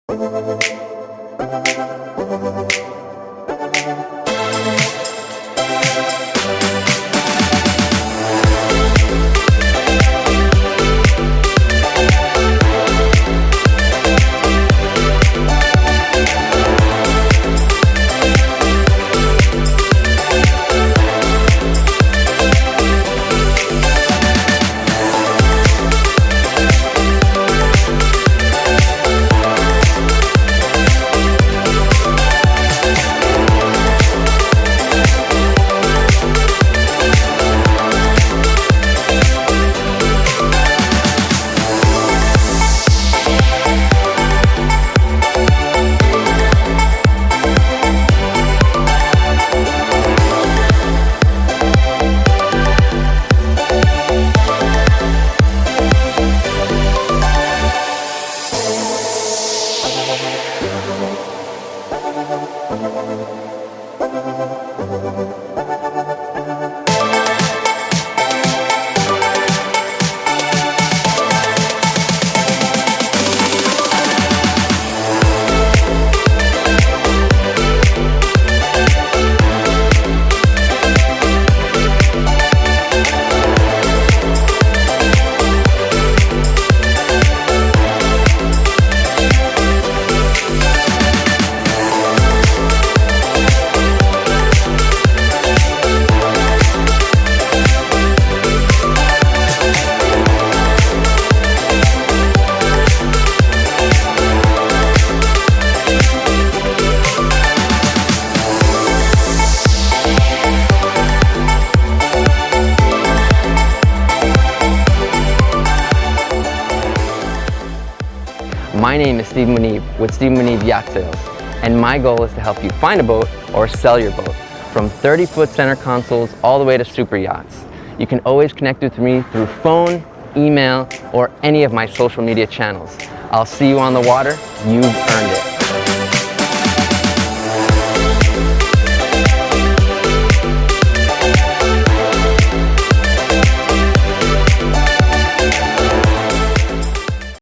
My name is Steve Munive with Munive Yacht Sales, and my goal is to help you find a boat or sell your boat, from 30-foot center consoles all the way to super yachts. You can always connect with me through phone, email, or any of my social media channels. I'll see you on the water. You've earned it.